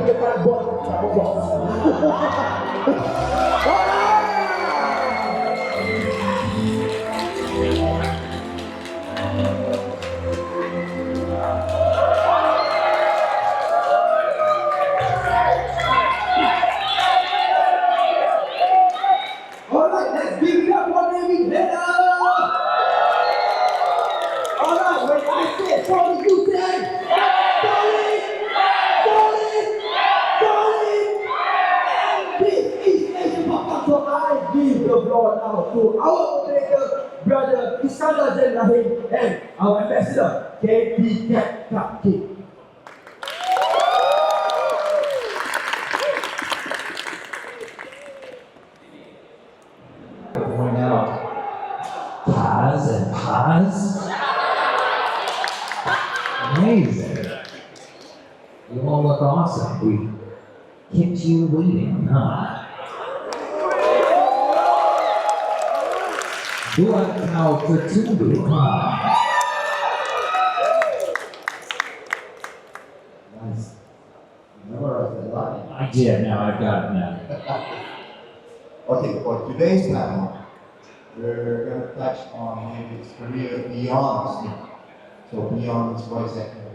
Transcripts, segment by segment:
depan bos sama bos. Alright, let's give it up for David Hayter. Alright, when I say sorry, you say sorry, sorry, sorry. This is AsiaPopCon, so I give the floor now to our moderator, brother Iskandar Rahim, and our ambassador, KP Kaki. Point out pause and pause. Amazing. You all look awesome. We kept you waiting, huh? Buat kau tertunggu, huh? Nice. Memorized a lot. I did, now I've got it now. Okay, for today's panel, we're going to touch on his career beyond stage. So beyond his voice acting,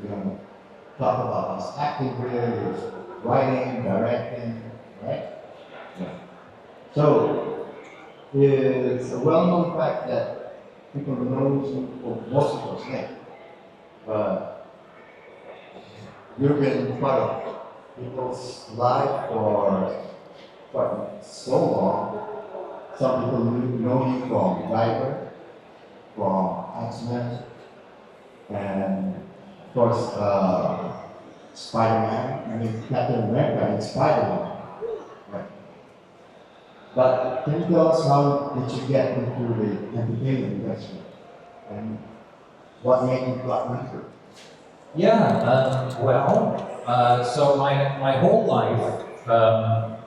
we're going to talk about his acting career, his writing, directing, right? Yeah. So it's a well-known fact that people know you for most of those things, but you've been part of people's life for so long. Some people know you from Hayter, from X-Men, and of course Spider-Man. I mean Captain America and Spider-Man. Right. But can you tell us how did you get into the entertainment industry and what made you got into it? Yeah, so my whole life,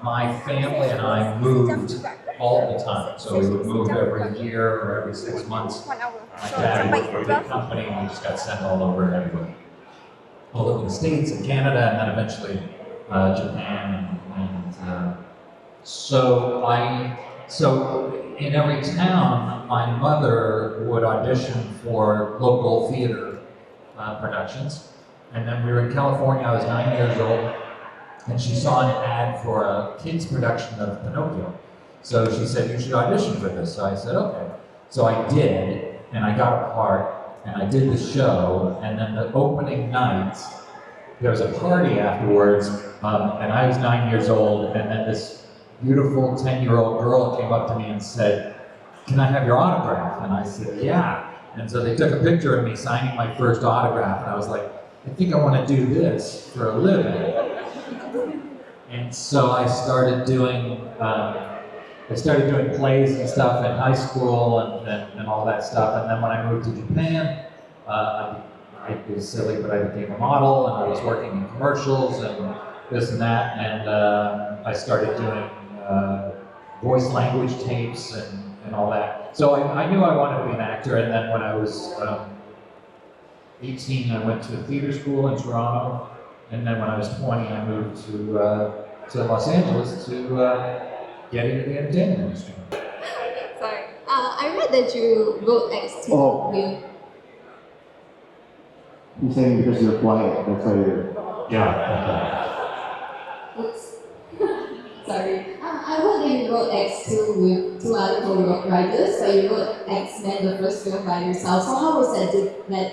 my family and I moved all the time. So we would move every year or every 6 months. My dad worked for a big company and we just got sent all over everywhere. All over the States and Canada and then eventually Japan. So in every town, my mother would audition for local theater productions. And then we were in California, I was 9 years old. And she saw an ad for a kid's production of Pinocchio. So she said, you should audition for this. So I said, okay. So I did, and I got a part, and I did the show, and then the opening night, there was a party afterwards, and I was 9 years old, and then this beautiful 10-year-old girl came up to me and said, can I have your autograph? And I said, yeah. And so they took a picture of me signing my first autograph, and I was like, I think I want to do this for a living. And so I started doing plays and stuff in high school and all that stuff. And then when I moved to Japan, it was silly, but I became a model and I was working in commercials and this and that. And I started doing voice language tapes and all that. So I knew I wanted to be an actor. And then when I was 18, I went to a theater school in Toronto. And then when I was 20, I moved to Los Angeles to get into the entertainment industry. Sorry. I read that you wrote X2 with... You're saying because you're quiet, that's why you're... Yeah. Oops. Sorry. I heard that you wrote X2 with two other co-writers, but you wrote X-Men, the first film, by yourself. So how was that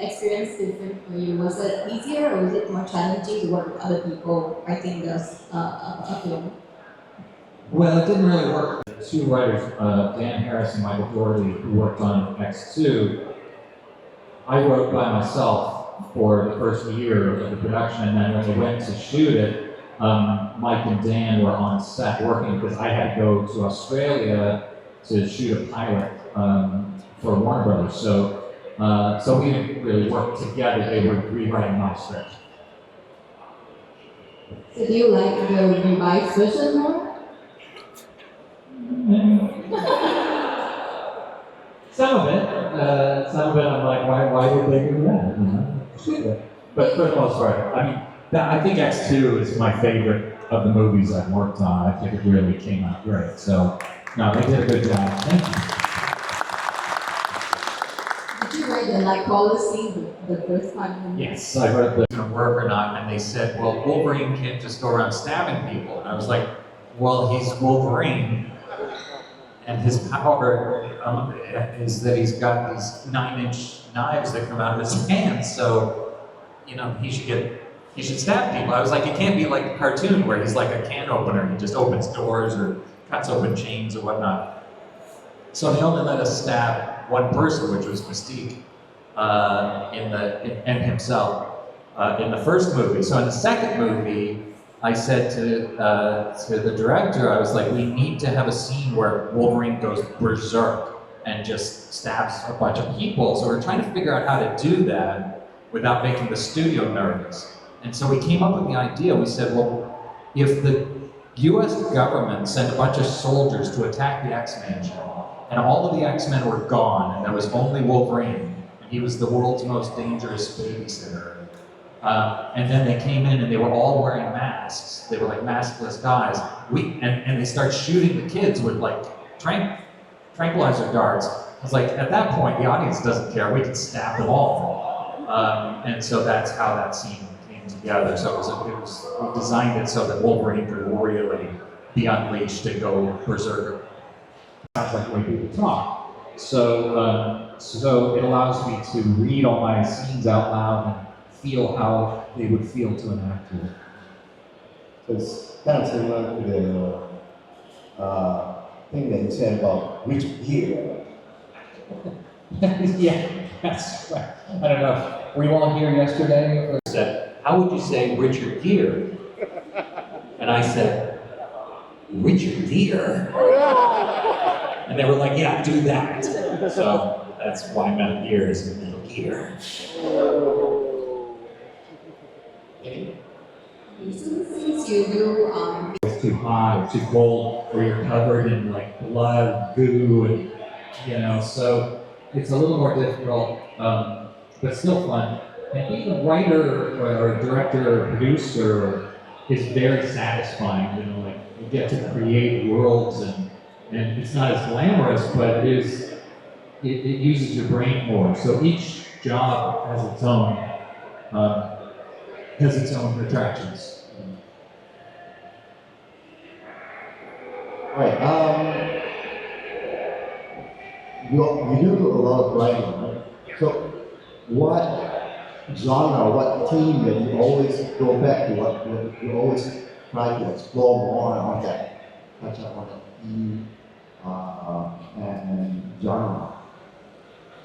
experience different for you? Was it easier or was it more challenging to work with other people writing a film? Well, it didn't really work. The two writers, Dan Harris and Michael Doherty, who worked on X2, I wrote by myself for the first year of the production, and then when we went to shoot it, Mike and Dan were on set working because I had to go to Australia to shoot a pilot for Warner Brothers. So we didn't really work together. They were rewriting my script. So do you like the revised version more? Some of it I'm like, why did they do that? You know? But for the most part, I mean, I think X2 is my favorite of the movies I've worked on. I think it really came out great. So, no, they did a good job. Thank you. Did you write the Nightcrawler scene the first time? Yes, I heard the. Going to work or not, and they said, well, Wolverine can't just go around stabbing people. And I was like, well, he's Wolverine, and his power is that he's got these 9-inch knives that come out of his hands. So, you know, he should stab people. I was like, it can't be like a cartoon where he's like a can opener. He just opens doors or cuts open chains or whatnot. So they only let us stab one person, which was Mystique, and himself in the first movie. So in the second movie, I said to the director, I was like, we need to have a scene where Wolverine goes berserk and just stabs a bunch of people. So we're trying to figure out how to do that without making the studio nervous. And so we came up with the idea. We said, well, if the US government sent a bunch of soldiers to attack the X-Mansion, and all of the X-Men were gone, and there was only Wolverine, and he was the world's most dangerous babysitter. And then they came in and they were all wearing masks. They were like maskless guys. And they start shooting the kids with like tranquilizer darts. I was like, at that point, the audience doesn't care. We can stab them all. And so that's how that scene came together. So we designed it so that Wolverine could really be unleashed and go berserker. Sounds like the way people talk. So it allows me to read all my scenes out loud and feel how they would feel to an actor. So it's kind of similar to the thing that you said about Richard Gere. Yeah, that's right. I don't know. Were you all here yesterday? Or? Said, how would you say Richard Gere? And I said, Richard Gere? And they were like, yeah, do that. So that's why Metal Gear is Metal Gear. Since you do It's too hot or too cold, or you're covered in like blood, goo, and so it's a little more difficult, but still fun. And being a writer or a director or producer is very satisfying. Like you get to create worlds, and it's not as glamorous, but it uses your brain more. So each job has its own attractions. Right. You do a lot of writing, right? So, what genre, what theme that you always go back to? What you always try to explore more on that, touch up on that theme and genre?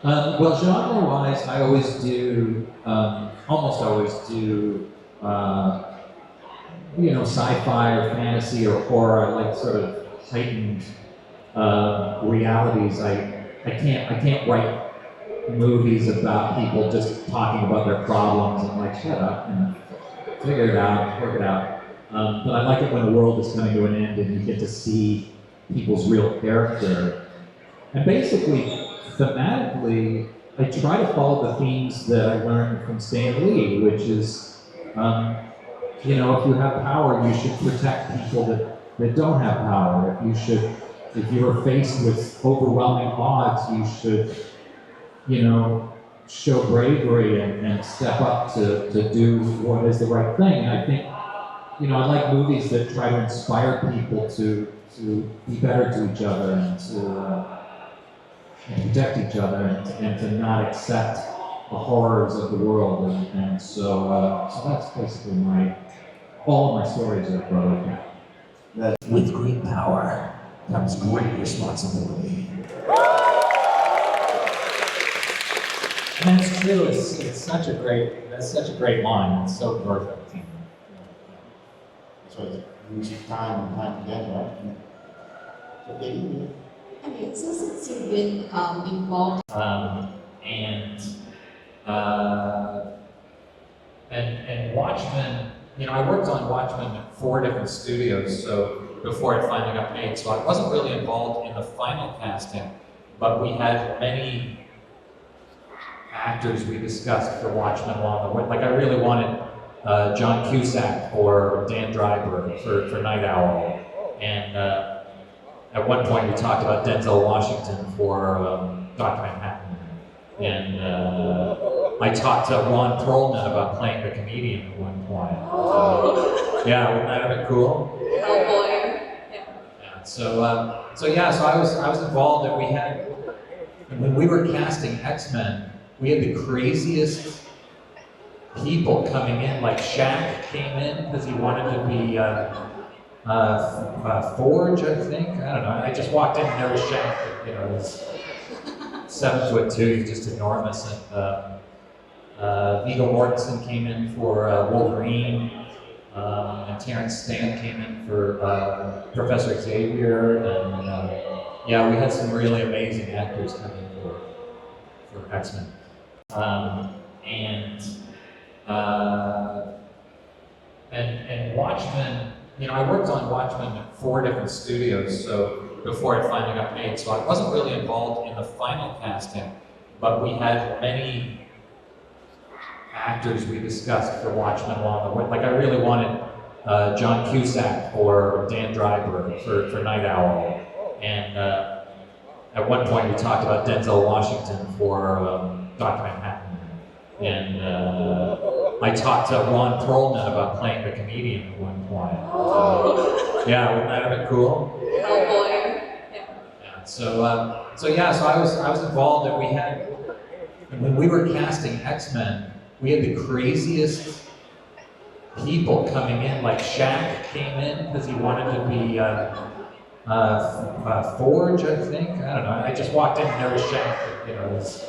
Well, genre-wise, I always do, almost always do, sci-fi or fantasy or horror. I like sort of heightened realities. I can't write movies about people just talking about their problems and like, shut up and figure it out, work it out. But I like it when the world is coming to an end and you get to see people's real character. And basically, thematically, I try to follow the themes that I learned from Stan Lee, which is, if you have power, you should protect people that don't have power. If you're faced with overwhelming odds, you should, show bravery and step up to do what is the right thing. And I think, I like movies that try to inspire people to be better to each other and to protect each other and to not accept the horrors of the world. And so that's basically all of my stories are broken. With great power comes great responsibility. And that's true. It's such a great line. It's so perfect. So it's music time and time together, right? So Okay, so since you've been involved and Watchmen, I worked on Watchmen at 4 different studios, so before it finally got made. So I wasn't really involved in the final casting, but we had many actors we discussed for Watchmen along the way. Like I really wanted John Cusack or Dan Driver for Night Owl. And at one point we talked about Denzel Washington for Dr. Manhattan. And I talked to Ron Perlman about playing the comedian at one point. Yeah, wouldn't that have been cool? Oh boy. Yeah. So I was involved, and when we were casting X-Men, we had the craziest people coming in. Like Shaq came in because he wanted to be Forge, I think. I don't know. I just walked in and there was Shaq. You know, he's 7'2", he's just enormous. And Viggo Mortensen came in for Wolverine. And Terrence Stamp came in for Professor Xavier, and yeah, we had some really amazing actors come in for X-Men. And Watchmen, you know, I worked on Watchmen at 4 different studios, so before it finally got made, so I wasn't really involved in the final casting, but we had many actors we discussed for Watchmen along the way. Like I really wanted John Cusack or Dan Driver for Night Owl. And at one point we talked about Denzel Washington for Dr. Manhattan. And I talked to Ron Perlman about playing the comedian at one point. Yeah, wouldn't that have been cool? Oh boy. Yeah. So I was involved, and when we were casting X-Men, we had the craziest people coming in. Like Shaq came in because he wanted to be Forge, I think. I don't know. I just walked in and there was Shaq. You know, he's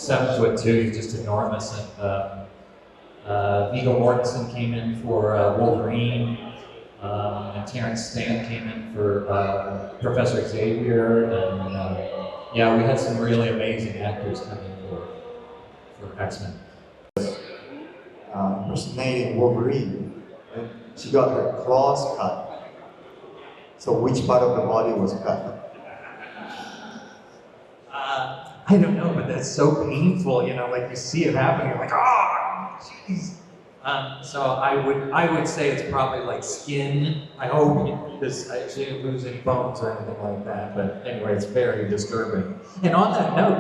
7'2", he's just enormous. And Viggo Mortensen came in for Wolverine. And Terrence Stamp came in for Professor Xavier. And yeah, we had some really amazing actors come in for X-Men. Impersonating Wolverine, and she got her claws cut. So which part of the body was cut? I don't know, but that's so painful, you know, like you see it happening, you're like, oh, jeez. So I would say it's probably like skin, I hope, because she didn't lose any bones or anything like that, but anyway, it's very disturbing. And on that note,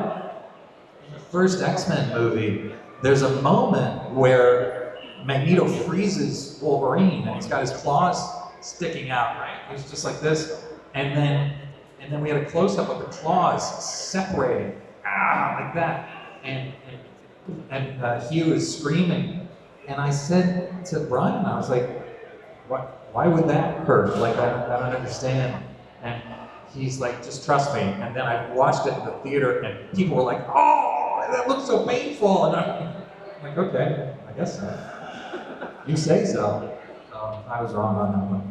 in the first X-Men movie, there's a moment where Magneto freezes Wolverine and he's got his claws sticking out, right? He's just like this. And then we had a close-up of the claws separating, like that. And Hugh is screaming. And I said to Brian, I was like, why would that hurt? Like, I don't understand. And he's like, just trust me. And then I watched it in the theater and people were like, oh, that looks so painful. And I'm like, okay, I guess so. You say so. I was wrong on that one.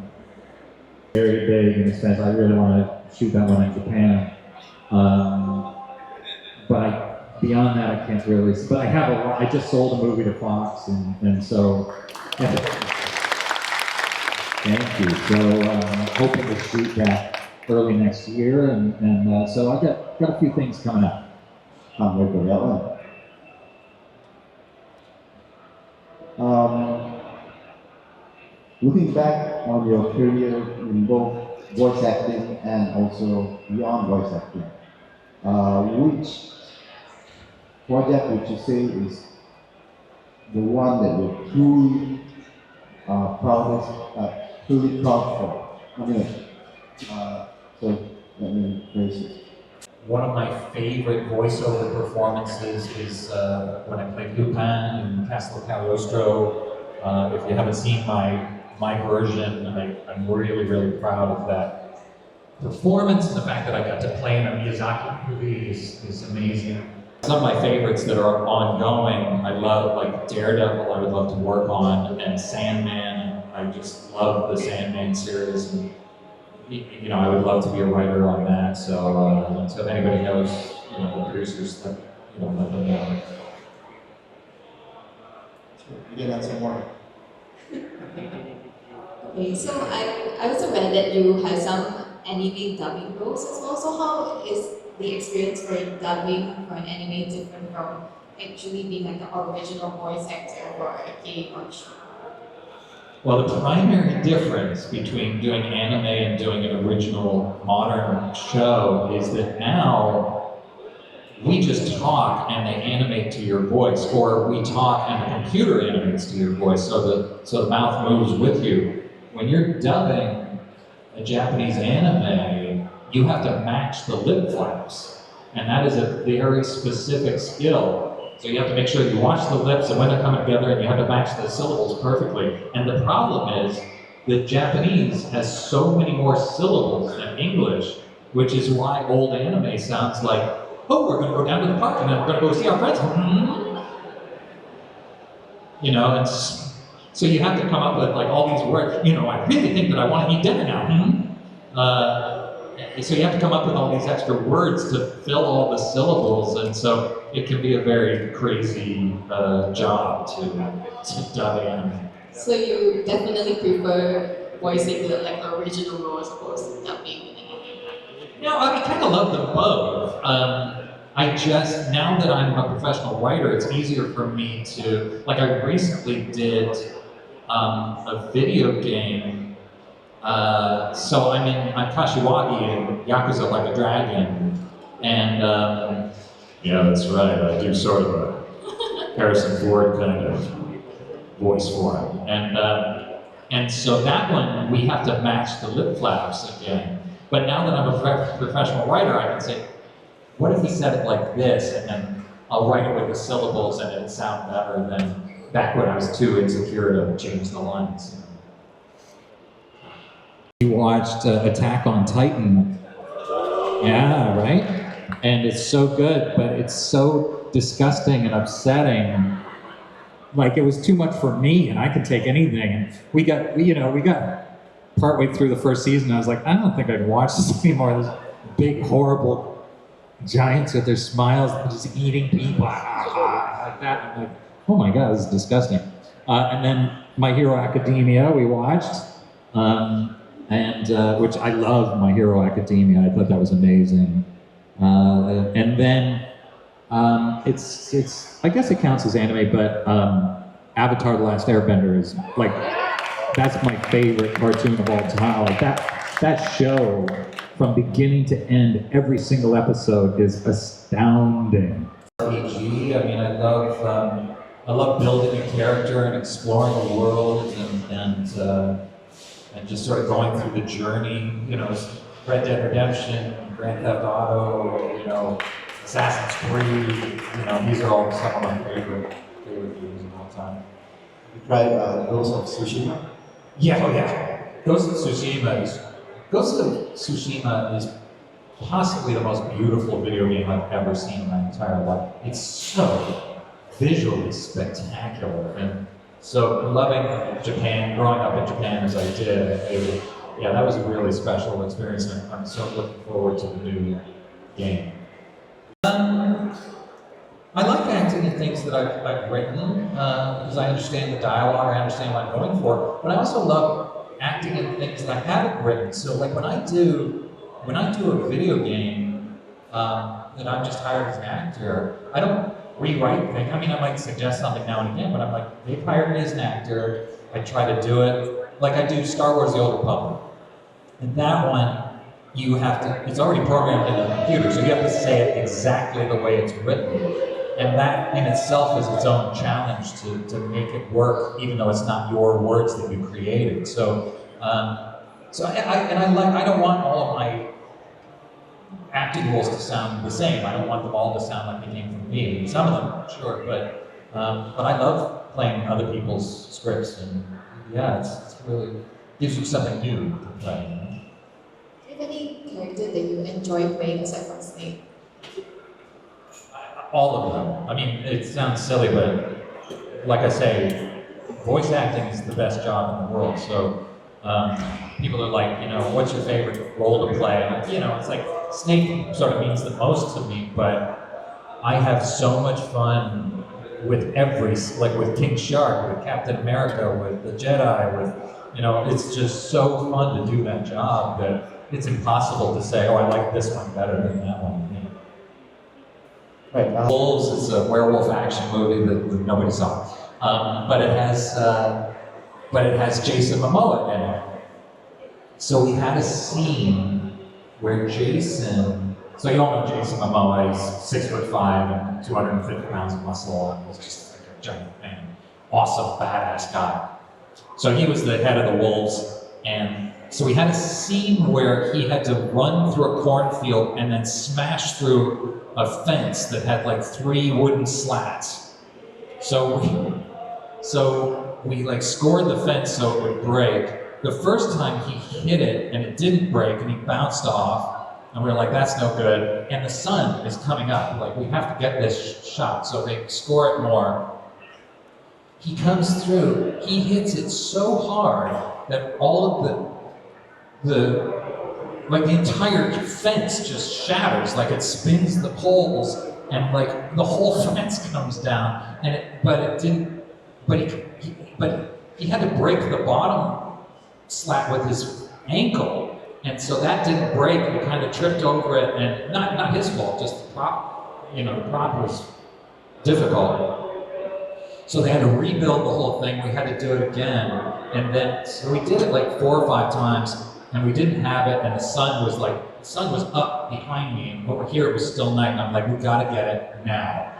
Very big in a sense. I really want to shoot that one in Japan. But beyond that, I can't really. But I have a lot. I just sold a movie to Fox, and so. Yeah. Thank you. So hoping to shoot that early next year, and so I've got a few things coming up. Can't wait for that one. Looking back on your career in both voice acting and also beyond voice acting, which project would you say is the one that you're truly truly proud for? So let me phrase it. One of my favorite voiceover performances is when I played Lupin in Castle Cagliostro. If you haven't seen my version, I'm really, really proud of that performance, and the fact that I got to play in a Miyazaki movie is amazing. Some of my favorites that are ongoing, I love, like Daredevil, I would love to work on, and Sandman. I just love the Sandman series, and you know, I would love to be a writer on that. So, so if anybody knows, you know, the producers, that, you know, let them know. You can answer more. Okay, so I also read that you have some anime dubbing roles as well. So how is the experience for dubbing for an anime different from actually being like the original voice actor for a game or show? Well, the primary difference between doing anime and doing an original modern show is that now we just talk and they animate to your voice, or we talk and the computer animates to your voice, so the mouth moves with you. When you're dubbing a Japanese anime, you have to match the lip flaps, and that is a very specific skill. So you have to make sure you watch the lips and when they're coming together, and you have to match the syllables perfectly. And the problem is that Japanese has so many more syllables than English, which is why old anime sounds like, oh, we're going to go down to the park and then we're going to go see our friends. You know, and so you have to come up with like all these words. You know, I really think that I want to eat dinner now. So you have to come up with all these extra words to fill all the syllables, and so it can be a very crazy job to dub anime. So you definitely prefer voicing the like original role as opposed to dubbing? No, I kind of love them both. I just, now that I'm a professional writer, it's easier for me to, like I recently did a video game. So I'm Kashiwagi in Yakuza Like a Dragon, and yeah, that's right, I do sort of a Harrison Ford kind of voice for him. And so that one, we have to match the lip flaps again. But now that I'm a professional writer, I can say, what if he said it like this, and then I'll write it with the syllables and it'll sound better than back when I was too insecure to change the lines. You watched Attack on Titan. Yeah, right? And it's so good, but it's so disgusting and upsetting. Like, it was too much for me, and I could take anything. And we got partway through the first season, I was like, I don't think I can watch this anymore. This big, horrible giants with their smiles and just eating people like that. I'm like, oh my God, this is disgusting. And then My Hero Academia we watched. Which I love My Hero Academia. I thought that was amazing. And then it's I guess it counts as anime, but Avatar: The Last Airbender is like, that's my favorite cartoon of all time. Like that show from beginning to end, every single episode is astounding. RPG. I mean, I love building a character and exploring the world and just sort of going through the journey, you know, Red Dead Redemption, Grand Theft Auto, Assassin's Creed, these are all some of my favorite games of all time. You tried Ghost of Tsushima? Yeah. Ghost of Tsushima is possibly the most beautiful video game I've ever seen in my entire life. It's so visually spectacular, and so loving Japan, growing up in Japan as I did, that was a really special experience, and I'm so looking forward to the new game. I like acting in things that I've written, because I understand the dialogue, I understand what I'm going for, but I also love acting in things that I haven't written. So like when I do a video game that I'm just hired as an actor, I don't rewrite things. I mean, I might suggest something now and again, but I'm like, they've hired me as an actor, I try to do it. Like I do Star Wars: The Old Republic. And that one, it's already programmed in the computer, so you have to say it exactly the way it's written. And that in itself is its own challenge to make it work, even though it's not your words that you created. So I don't want all of my acting roles to sound the same. I don't want them all to sound like they came from me. Some of them, sure, but I love playing other people's scripts, and it's really gives you something new to play. Do you have any character that you enjoy playing aside from Snake? All of them. I mean, it sounds silly, but like I say, voice acting is the best job in the world. So people are like, what's your favorite role to play? And, it's like Snake sort of means the most to me, but I have so much fun with with King Shark, with Captain America, with the Jedi, with, it's just so fun to do that job that it's impossible to say, oh, I like this one better than that one. Right, now, Wolves is a werewolf action movie that nobody saw, but it has Jason Momoa in it. So we had a scene where Jason. So you all know Jason Momoa. He's 6'5" and 250 pounds of muscle, and he's just like a giant man, awesome, badass guy. So he was the head of the Wolves, and so we had a scene where he had to run through a cornfield and then smash through a fence that had like 3 wooden slats. So we like scored the fence so it would break. The first time he hit it and it didn't break and he bounced off, and we were like, that's no good. And the sun is coming up, like we have to get this shot, so they score it more. He comes through, he hits it so hard that all of the entire fence just shatters, like it spins the poles, and like the whole fence comes down. And he had to break the bottom slat with his ankle, and so that didn't break. He kind of tripped over it, and not his fault, just the prop. The prop was difficult. So they had to rebuild the whole thing. We had to do it again, and then so we did it like 4 or 5 times, and we didn't have it. And the sun was up behind me, and over here it was still night. And I'm like, we gotta get it now.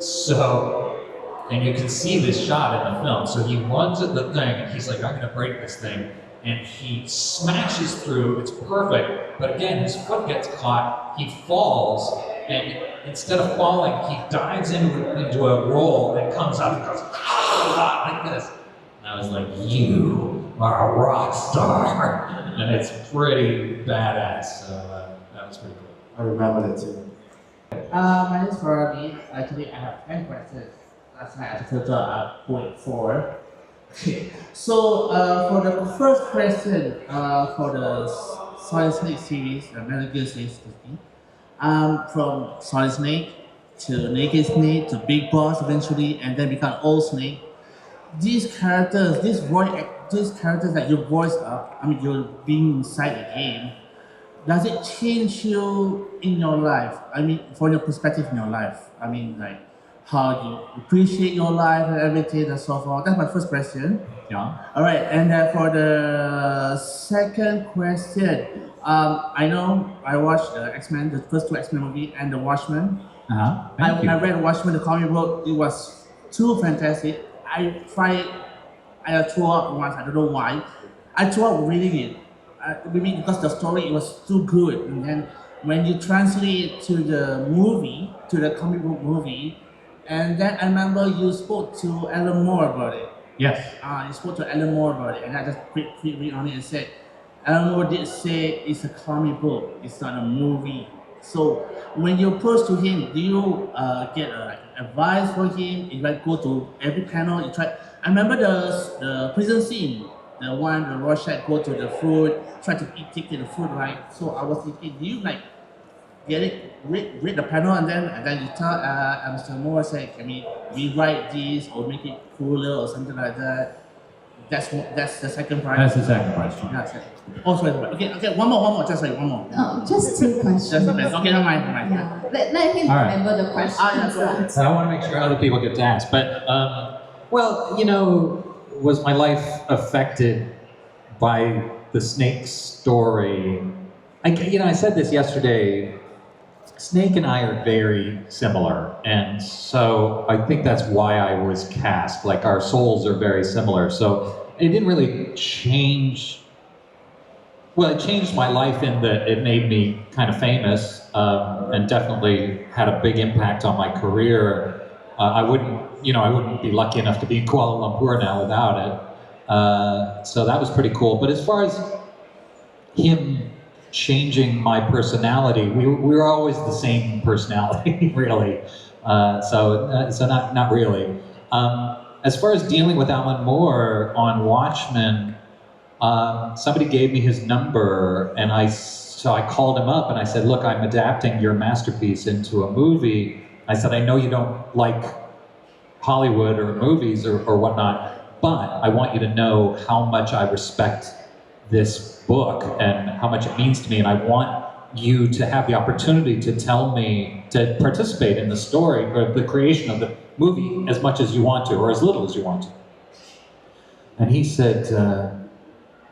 So, and you can see this shot in the film. So he runs at the thing, and he's like, I'm gonna break this thing, and he smashes through. It's perfect, but again, his foot gets caught. He falls, and instead of falling, he dives into a roll and comes up and goes, like this. And I was like, you are a rock star. And it's pretty badass. So that was pretty cool. I remember that too. My name is Faradi. Actually, I have 10 questions. That's my answer point 4. Okay. So for the first question, for the Solid Snake series, the Metal Gear series, from Solid Snake to Naked Snake to Big Boss eventually, and then become Old Snake. These characters, these characters that you voice up, you're being inside the game. Does it change you in your life? From your perspective in your life. Like how you appreciate your life and everything and so forth. That's my first question. Yeah. All right, and for the second question, I know I watched the X-Men, the first 2 X-Men movie, and the Watchmen. Thank you. I read Watchmen, the comic book. It was too fantastic. I threw up once. I don't know why. I threw up reading it. Maybe because the story was too good. And then when you translate it to the movie, to the comic book movie, and then I remember you spoke to Alan Moore about it. Yes. You spoke to Alan Moore about it, and I just quick read on it and said, Alan Moore did say it's a comic book, it's not a movie. So when you approach to him, do you get advice for him? You go to every panel, you try. I remember the prison scene, the one the Rorschach go to the food, try to take the food, right? So I was thinking, do you get it, read the panel, and then you tell Mr. Moore, say, can we rewrite this or make it cooler or something like that? That's the second part. That's the second question. Yeah, second. Oh, sorry. Okay, one more. Just like one more. No, just 2 questions. Just okay, never mind. Yeah. Let him All right. remember the questions. And I want to make sure other people get to ask. But, was my life affected by the Snake story? I said this yesterday. Snake and I are very similar, and so I think that's why I was cast. Like, our souls are very similar, so it didn't really change. Well, it changed my life in that it made me kind of famous, and definitely had a big impact on my career. I wouldn't be lucky enough to be in Kuala Lumpur now without it. So that was pretty cool. But as far as him changing my personality, we were always the same personality, really. So not really. As far as dealing with Alan Moore on Watchmen, somebody gave me his number, and so I called him up and I said, look, I'm adapting your masterpiece into a movie. I said, I know you don't like Hollywood or movies or whatnot, but I want you to know how much I respect this book and how much it means to me, and I want you to have the opportunity to tell me, to participate in the story or the creation of the movie as much as you want to, or as little as you want to. And he said,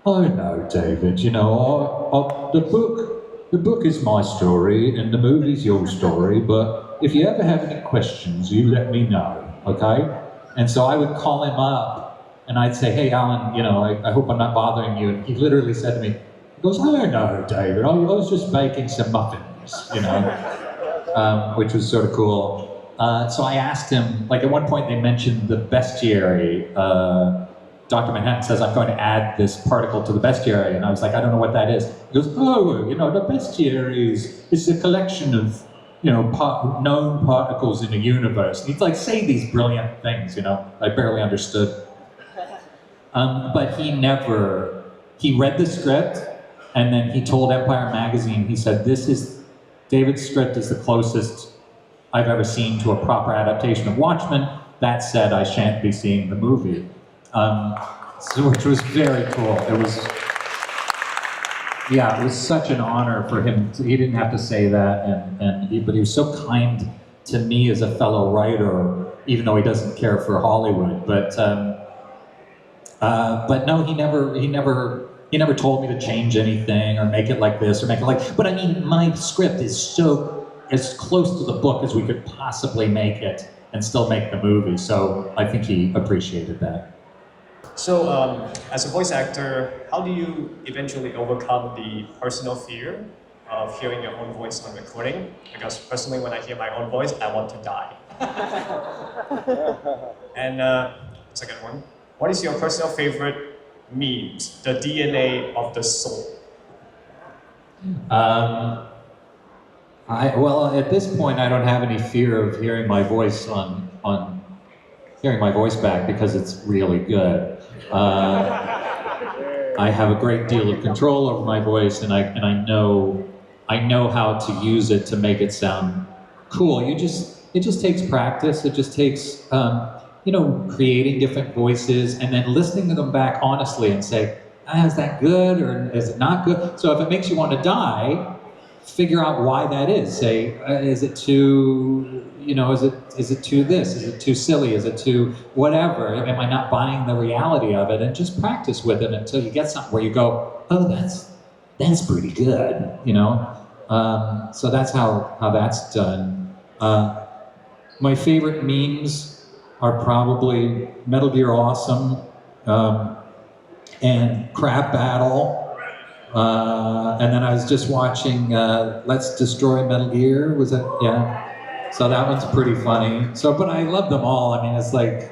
oh no, David, you know, the book is my story and the movie's your story, but if you ever have any questions, you let me know, okay? And so I would call him up and I'd say, hey, Alan, you know, I hope I'm not bothering you. And he literally said to me, he goes, oh no, David, I was just baking some muffins, you know, which was sort of cool. So I asked him, like at one point they mentioned the bestiary. Dr. Manhattan says, I'm going to add this particle to the bestiary. And I was like, I don't know what that is. He goes, oh, you know, the bestiary is a collection of, you know, known particles in the universe. And he'd like say these brilliant things, you know, I barely understood. But he read the script and then he told Empire Magazine, he said, David's script is the closest I've ever seen to a proper adaptation of Watchmen. That said, I shan't be seeing the movie. Which was very cool. It was such an honor for him. He didn't have to say that, but he was so kind to me as a fellow writer, even though he doesn't care for Hollywood. But no, he never told me to change anything or make it like this or make it like. But I mean, my script is so as close to the book as we could possibly make it, and still make the movie. So I think he appreciated that. So, as a voice actor, how do you eventually overcome the personal fear of hearing your own voice on recording? Because personally, when I hear my own voice, I want to die. And second one, what is your personal favorite memes, the DNA of the soul? Well, at this point, I don't have any fear of hearing my voice hearing my voice back because it's really good. I have a great deal of control over my voice, and I know how to use it to make it sound cool. It just takes practice. It just takes you know, creating different voices and then listening to them back honestly and say, is that good or is it not good? So if it makes you want to die, figure out why that is. Say, is it too, you know, is it too this? Is it too silly? Is it too whatever? Am I not buying the reality of it? And just practice with it until you get something where you go, oh, that's pretty good, you know? So that's how that's done. My favorite memes are probably Metal Gear Awesome and Crab Battle. And then I was just watching Let's Destroy Metal Gear, was it? Yeah. So that one's pretty funny. But I love them all. I mean, it's like,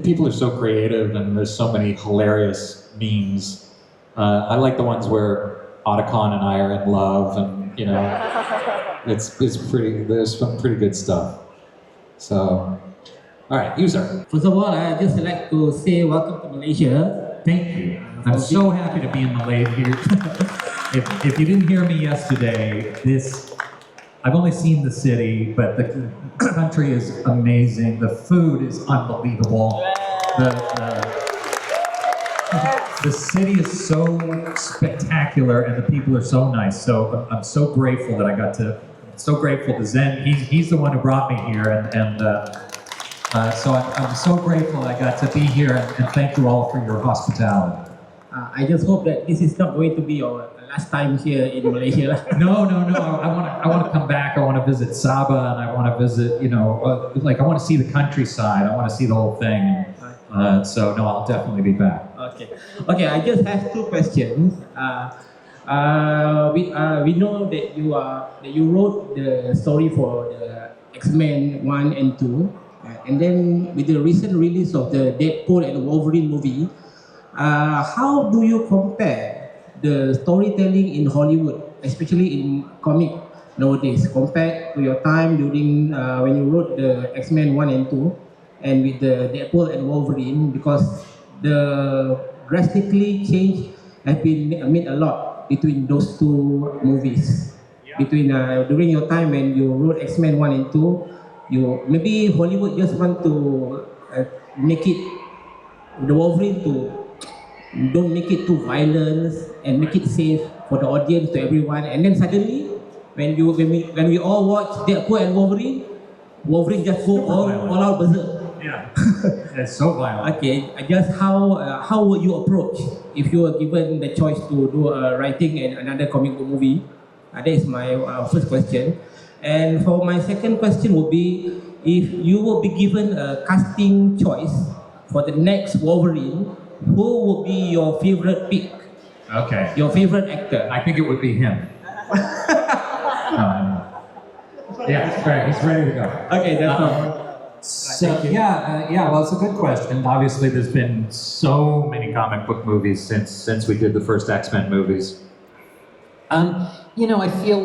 people are so creative and there's so many hilarious memes. I like the ones where Otacon and I are in love and, you know, it's pretty, there's some pretty good stuff. So, all right, user. First of all, I just like to say welcome to Malaysia. Thank you. I'm so happy to be in Malaysia here. if you didn't hear me yesterday, I've only seen the city, but the country is amazing. The food is unbelievable. The city is so spectacular, and the people are so nice. So I'm so grateful that so grateful to Zen. He's the one who brought me here, and so I'm so grateful I got to be here, and thank you all for your hospitality. I just hope that this is not going to be your last time here in Malaysia. No. I want to come back. I want to visit Sabah, and I want to visit, you know, I want to see the countryside. I want to see the whole thing. So no, I'll definitely be back. Okay. I just have two questions. We know that you wrote the story for the X-Men 1 and 2, and then with the recent release of the Deadpool and Wolverine movie. How do you compare the storytelling in Hollywood, especially in comic nowadays, compared to your time during when you wrote the X-Men 1 and 2 and with the Deadpool and Wolverine, because the drastically change have been made a lot between those two movies. Between during your time when you wrote X-Men 1 and 2, maybe Hollywood just want to make it the Wolverine to don't make it too violent and make it safe. for the audience, to everyone. And then suddenly, when we all watch Deadpool and Wolverine just go all out berserk. Yeah, it's so violent. Okay, just how would you approach if you were given the choice to do writing in another comic book movie? That is my first question. And for my second question would be, if you will be given a casting choice for the next Wolverine, who would be your favorite pick? Okay. Your favorite actor? I think it would be him. Yeah, he's ready to go. Okay, that's all. So well, it's a good question. Obviously, there's been so many comic book movies since we did the first X-Men movies. I feel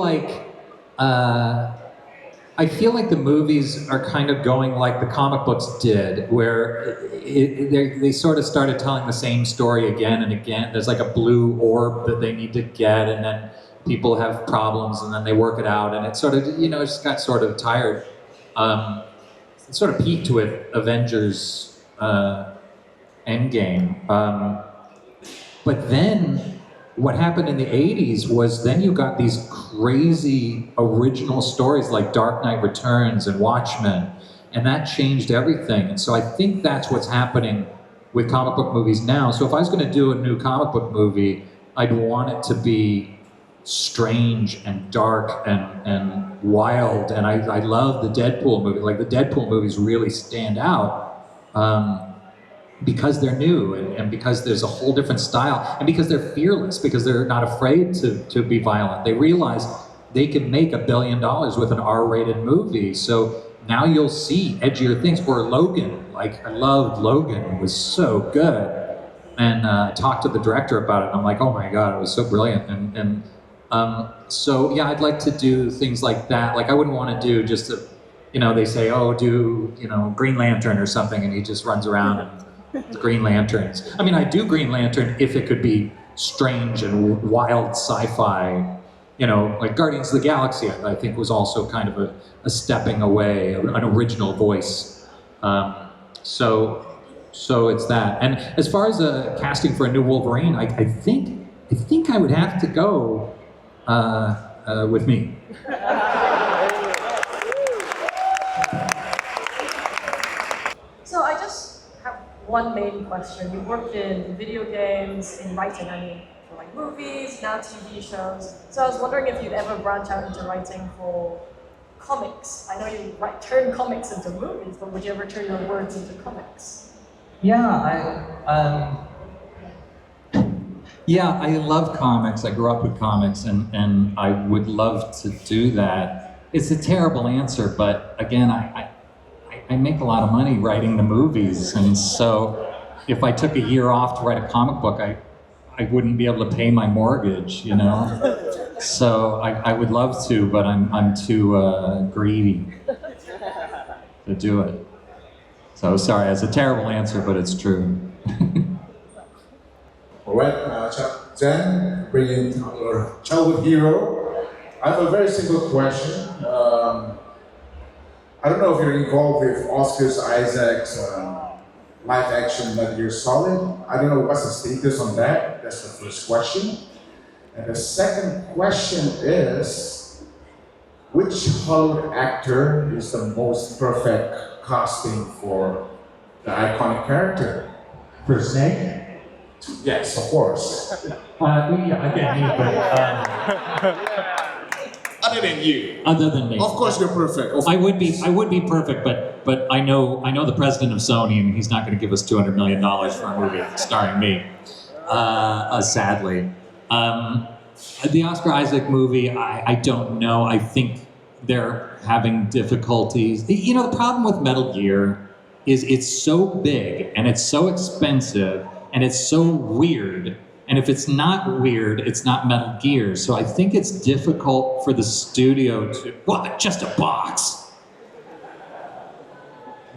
like the movies are kind of going like the comic books did, where they sort of started telling the same story again and again. There's like a blue orb that they need to get, and then people have problems, and then they work it out, and it sort of, it just got sort of tired. It sort of peaked with Avengers Endgame. But then what happened in the 80s was then you got these crazy original stories like Dark Knight Returns and Watchmen, and that changed everything. And so I think that's what's happening with comic book movies now. So if I was going to do a new comic book movie, I'd want it to be strange and dark and wild. And I love the Deadpool movie. Like, the Deadpool movies really stand out because they're new and because there's a whole different style, and because they're fearless, because they're not afraid to be violent. They realize they can make $1 billion with an R-rated movie. So now you'll see edgier things. Or Logan. Like, I loved Logan. It was so good. And I talked to the director about it, and I'm like, oh my God, it was so brilliant. So yeah, I'd like to do things like that. Like, I wouldn't want to do just a, they say, oh, do, Green Lantern or something, and he just runs around and the Green Lanterns. I mean, I'd do Green Lantern if it could be strange and wild sci-fi, like Guardians of the Galaxy, I think was also kind of a stepping away, an original voice. So it's that. And as far as casting for a new Wolverine, I think I would have to go with me. So I just have one main question. You worked in video games, in writing, for like movies, now TV shows. So I was wondering if you'd ever branch out into writing for comics. I know you turn comics into movies, but would you ever turn your words into comics? Yeah, I love comics. I grew up with comics, and I would love to do that. It's a terrible answer, but again, I make a lot of money writing the movies, and so if I took a year off to write a comic book, I wouldn't be able to pay my mortgage, So I would love to, but I'm too greedy to do it. So sorry, it's a terrible answer, but it's true. All right, Jen, bringing our childhood hero. I have a very simple question. I don't know if you're involved with Oscar Isaac's live action Metal Gear Solid. I don't know what's the status on that. That's the first question. And the second question is, which Hollywood actor is the most perfect casting for the iconic character? For Snake? Yes, of course. Again, me, but Other than you. Other than me. Of course you're perfect. I would be perfect, but I know the president of Sony, and he's not going to give us $200 million for a movie starring me. Sadly. The Oscar Isaac movie, I don't know. I think they're having difficulties. The problem with Metal Gear is it's so big, and it's so expensive, and it's so weird. And if it's not weird, it's not Metal Gear. So I think it's difficult for the studio to, just a box.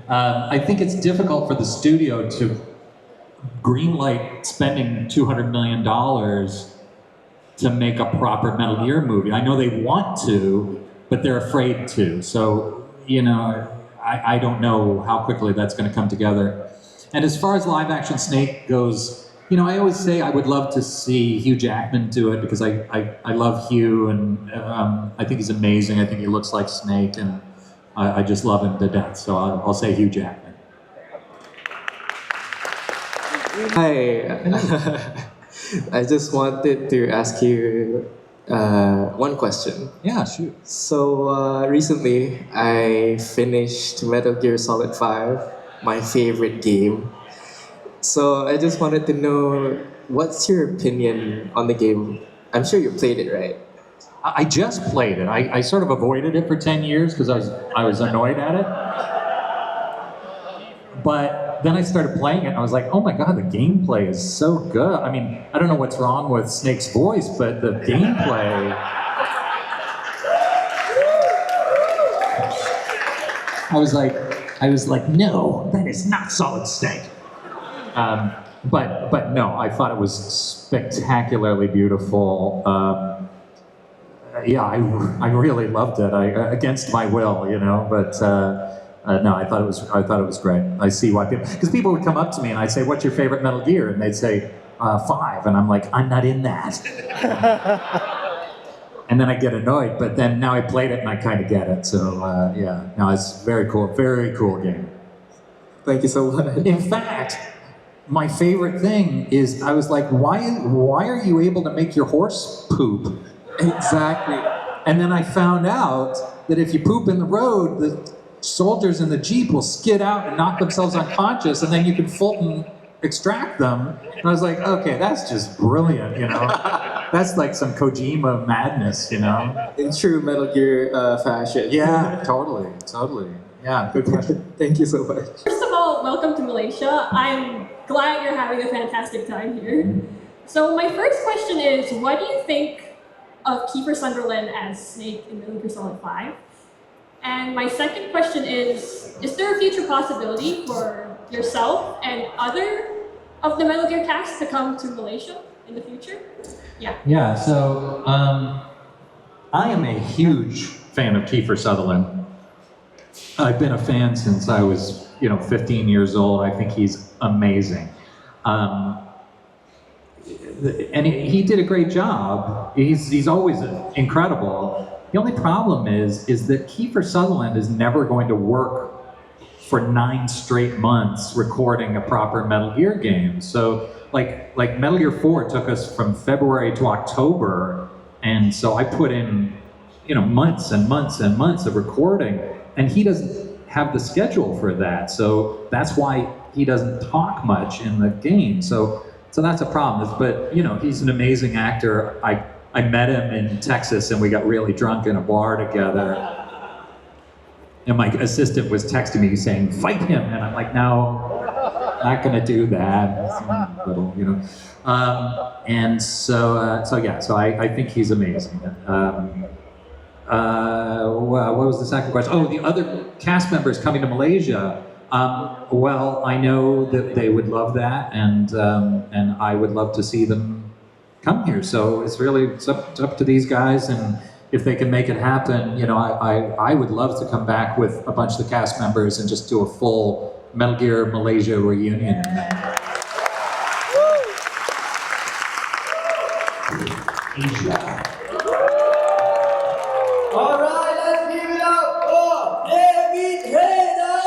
I think it's difficult for the studio to greenlight spending $200 million to make a proper Metal Gear movie. I know they want to, but they're afraid to. So, I don't know how quickly that's going to come together. And as far as live action Snake goes, You know, I always say I would love to see Hugh Jackman do it because I love Hugh and I think he's amazing. I think he looks like Snake and I just love him to death. So I'll say Hugh Jackman. Hi. I just wanted to ask you one question. Yeah, shoot. So recently I finished Metal Gear Solid 5, my favorite game. So I just wanted to know, what's your opinion on the game? I'm sure you played it, right? I just played it. I sort of avoided it for 10 years because I was annoyed at it. But then I started playing it and I was like, oh my god, the gameplay is so good. I mean, I don't know what's wrong with Snake's voice, but the gameplay... I was like, no, that is not Solid Snake. But no, I thought it was spectacularly beautiful. Yeah, I really loved it. Against my will, you know. But no, I thought it was great. I see why people would come up to me and I'd say, "What's your favorite Metal Gear?" And they'd say 5, and I'm like, "I'm not in that." And then I get annoyed. But then now I played it and I kind of get it. So yeah, no, it's very cool game. Thank you so much. In fact, my favorite thing is I was like, why are you able to make your horse poop? Exactly. And then I found out that if you poop in the road, the soldiers in the Jeep will skid out and knock themselves unconscious, and then you can Fulton extract them. And I was like, okay, that's just brilliant, you know? That's like some Kojima madness, you know? In true Metal Gear fashion. Yeah, totally. Yeah, good question. Thank you so much. First of all, welcome to Malaysia. I'm glad you're having a fantastic time here. So my first question is, what do you think of Kiefer Sutherland as Snake in Metal Gear Solid 5? And my second question is there a future possibility for yourself and other of the Metal Gear cast to come to Malaysia in the future? Yeah. Yeah, so I am a huge fan of Kiefer Sutherland. I've been a fan since I was, 15 years old. I think he's amazing. And he did a great job. He's always incredible. The only problem is that Kiefer Sutherland is never going to work for 9 straight months recording a proper Metal Gear game. So like Metal Gear 4 took us from February to October, and so I put in months and months and months of recording, and he doesn't have the schedule for that. So that's why he doesn't talk much in the game. So that's a problem. But he's an amazing actor. I met him in Texas and we got really drunk in a bar together. And my assistant was texting me saying, "Fight him," and I'm like, "No, not gonna do that." It's little, and so I think he's amazing. What was the second question? Oh, the other cast members coming to Malaysia. Well, I know that they would love that, and I would love to see them come here. So it's up to these guys, and if they can make it happen, I would love to come back with a bunch of the cast members and just do a full Metal Gear Malaysia reunion. Asia. All right, let's give it up for David Hayter.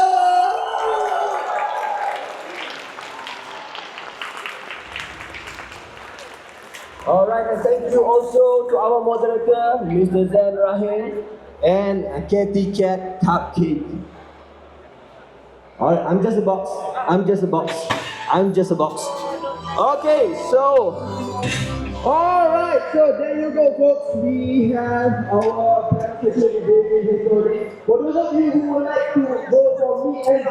All right, and thank you also to our moderator, Mr. Zain Rahim, and Katy Cat Cupcake. All right, I'm just a box. Okay, so. All right, so there you go, folks. We have our presentation. For those of you who would like to vote for me and